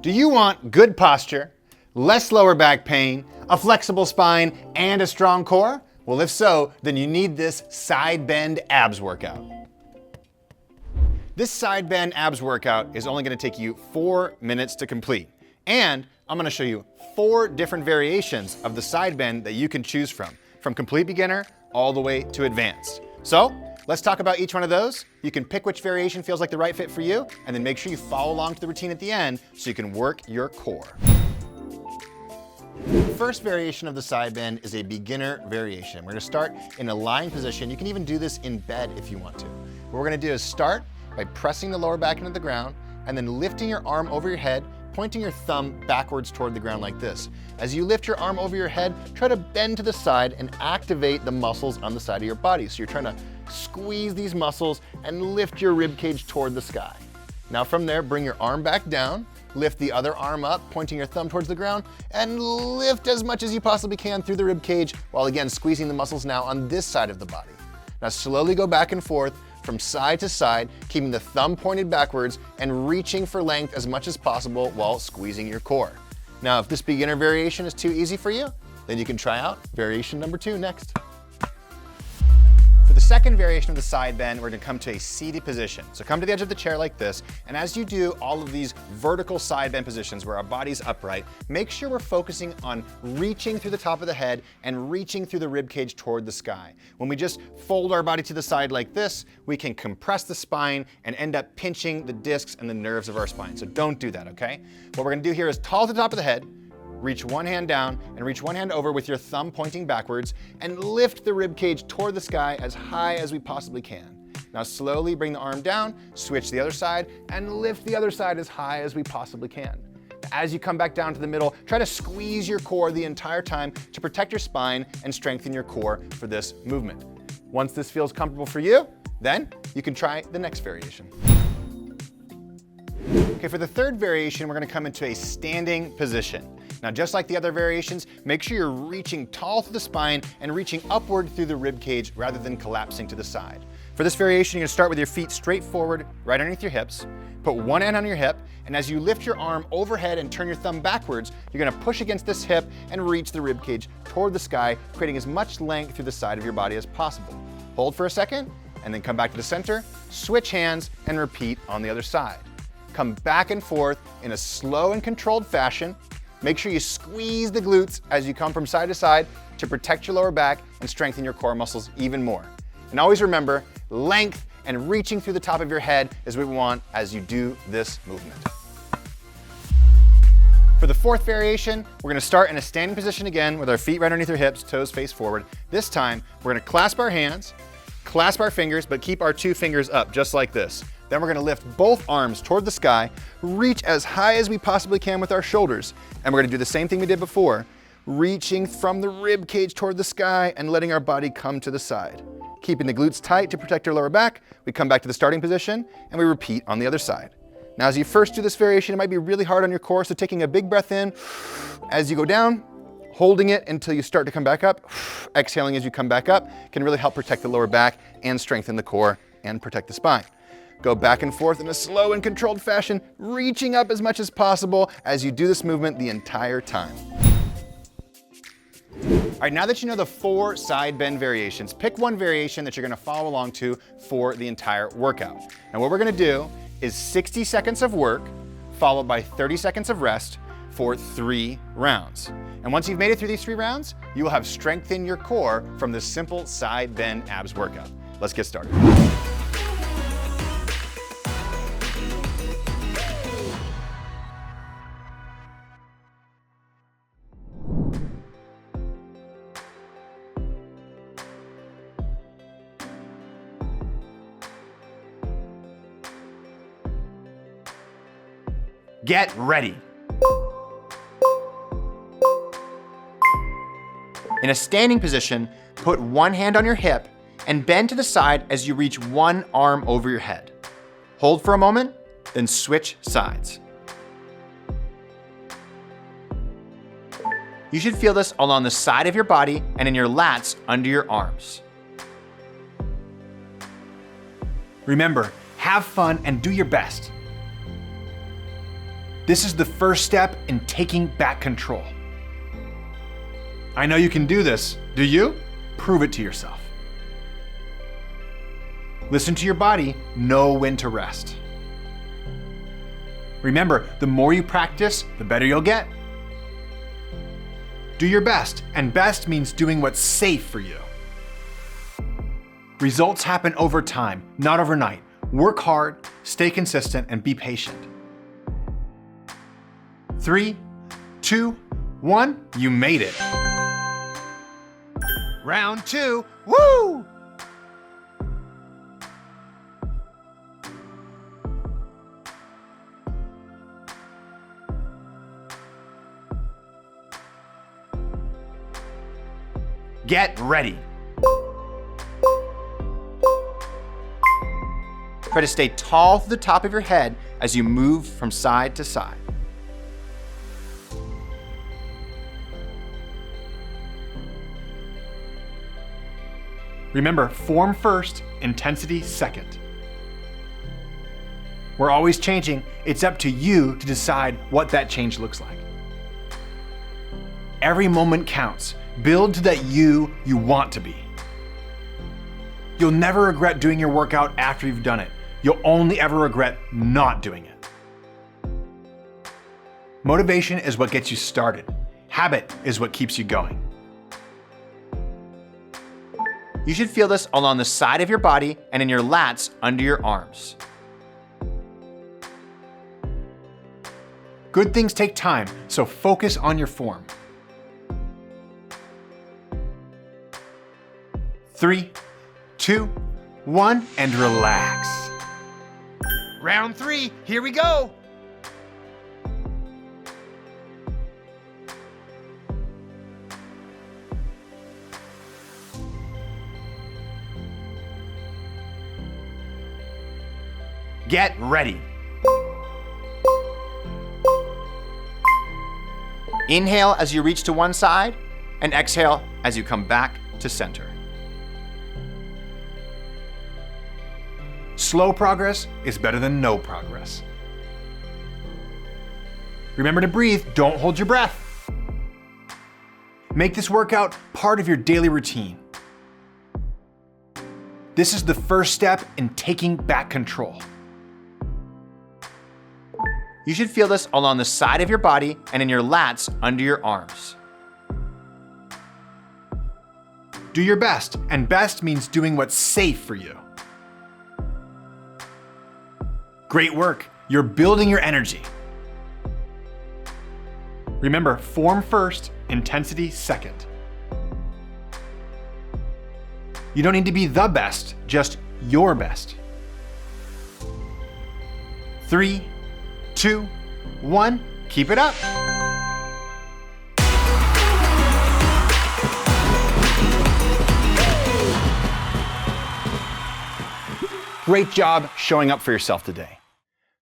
Do you want good posture, less lower back pain, a flexible spine, and a strong core? Well, if so, then you need this side bend abs workout. This side bend abs workout is only gonna take you 4 minutes to complete. And I'm gonna show you 4 different variations of the side bend that you can choose from complete beginner all the way to advanced. So, let's talk about each one of those. You can pick which variation feels like the right fit for you, and then make sure you follow along to the routine at the end so you can work your core. The first variation of the side bend is a beginner variation. We're gonna start in a lying position. You can even do this in bed if you want to. What we're gonna do is start by pressing the lower back into the ground and then lifting your arm over your head, pointing your thumb backwards toward the ground like this. As you lift your arm over your head, try to bend to the side and activate the muscles on the side of your body. So you're trying to squeeze these muscles and lift your rib cage toward the sky. Now from there, bring your arm back down, lift the other arm up, pointing your thumb towards the ground, and lift as much as you possibly can through the rib cage, while again squeezing the muscles now on this side of the body. Now slowly go back and forth from side to side, keeping the thumb pointed backwards and reaching for length as much as possible while squeezing your core. Now, if this beginner variation is too easy for you, then you can try out variation number 2 next. For the second variation of the side bend, we're gonna come to a seated position. So come to the edge of the chair like this, and as you do all of these vertical side bend positions where our body's upright, make sure we're focusing on reaching through the top of the head and reaching through the rib cage toward the sky. When we just fold our body to the side like this, we can compress the spine and end up pinching the discs and the nerves of our spine. So don't do that, okay? What we're gonna do here is tall to the top of the head, reach one hand down and reach one hand over with your thumb pointing backwards and lift the rib cage toward the sky as high as we possibly can. Now slowly bring the arm down, switch to the other side, and lift the other side as high as we possibly can. As you come back down to the middle, try to squeeze your core the entire time to protect your spine and strengthen your core for this movement. Once this feels comfortable for you, then you can try the next variation. Okay, for the third variation, we're gonna come into a standing position. Now, just like the other variations, make sure you're reaching tall through the spine and reaching upward through the rib cage rather than collapsing to the side. For this variation, you're gonna start with your feet straight forward, right underneath your hips. Put one hand on your hip, and as you lift your arm overhead and turn your thumb backwards, you're gonna push against this hip and reach the rib cage toward the sky, creating as much length through the side of your body as possible. Hold for a second, and then come back to the center, switch hands, and repeat on the other side. Come back and forth in a slow and controlled fashion. Make sure you squeeze the glutes as you come from side to side to protect your lower back and strengthen your core muscles even more. And always remember, length and reaching through the top of your head is what we want as you do this movement. For the fourth variation, we're gonna start in a standing position again with our feet right underneath our hips, toes face forward. This time, we're gonna clasp our hands, clasp our fingers, but keep our 2 fingers up just like this. Then we're gonna lift both arms toward the sky, reach as high as we possibly can with our shoulders. And we're gonna do the same thing we did before, reaching from the rib cage toward the sky and letting our body come to the side. Keeping the glutes tight to protect our lower back, we come back to the starting position and we repeat on the other side. Now, as you first do this variation, it might be really hard on your core, so taking a big breath in as you go down, holding it until you start to come back up, exhaling as you come back up, can really help protect the lower back and strengthen the core and protect the spine. Go back and forth in a slow and controlled fashion, reaching up as much as possible as you do this movement the entire time. All right, now that you know the 4 side bend variations, pick one variation that you're gonna follow along to for the entire workout. Now what we're gonna do is 60 seconds of work, followed by 30 seconds of rest for 3 rounds. And once you've made it through these 3 rounds, you will have strengthened your core from this simple side bend abs workout. Let's get started. Get ready. In a standing position, put one hand on your hip and bend to the side as you reach one arm over your head. Hold for a moment, then switch sides. You should feel this along the side of your body and in your lats under your arms. Remember, have fun and do your best. This is the first step in taking back control. I know you can do this. Do you? Prove it to yourself. Listen to your body, know when to rest. Remember, the more you practice, the better you'll get. Do your best, and best means doing what's safe for you. Results happen over time, not overnight. Work hard, stay consistent, and be patient. 3, 2, 1, you made it. Round 2, woo! Get ready. Try to stay tall to the top of your head as you move from side to side. Remember, form first, intensity second. We're always changing. It's up to you to decide what that change looks like. Every moment counts. Build to that you want to be. You'll never regret doing your workout after you've done it. You'll only ever regret not doing it. Motivation is what gets you started. Habit is what keeps you going. You should feel this along the side of your body and in your lats under your arms. Good things take time, so focus on your form. 3, 2, 1, and relax. Round 3, here we go. Get ready. Inhale as you reach to one side, and exhale as you come back to center. Slow progress is better than no progress. Remember to breathe, don't hold your breath. Make this workout part of your daily routine. This is the first step in taking back control. You should feel this along the side of your body and in your lats under your arms. Do your best, and best means doing what's safe for you. Great work, you're building your energy. Remember, form first, intensity second. You don't need to be the best, just your best. 3, 2, 1, keep it up. Great job showing up for yourself today.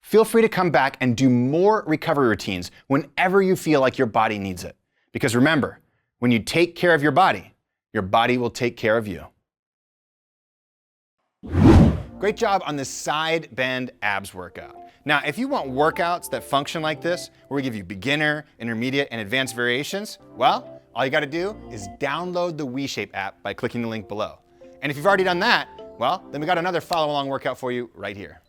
Feel free to come back and do more recovery routines whenever you feel like your body needs it. Because remember, when you take care of your body will take care of you. Great job on this side bend abs workout. Now, if you want workouts that function like this, where we give you beginner, intermediate, and advanced variations, well, all you gotta do is download the WeShape app by clicking the link below. And if you've already done that, well, then we got another follow-along workout for you right here.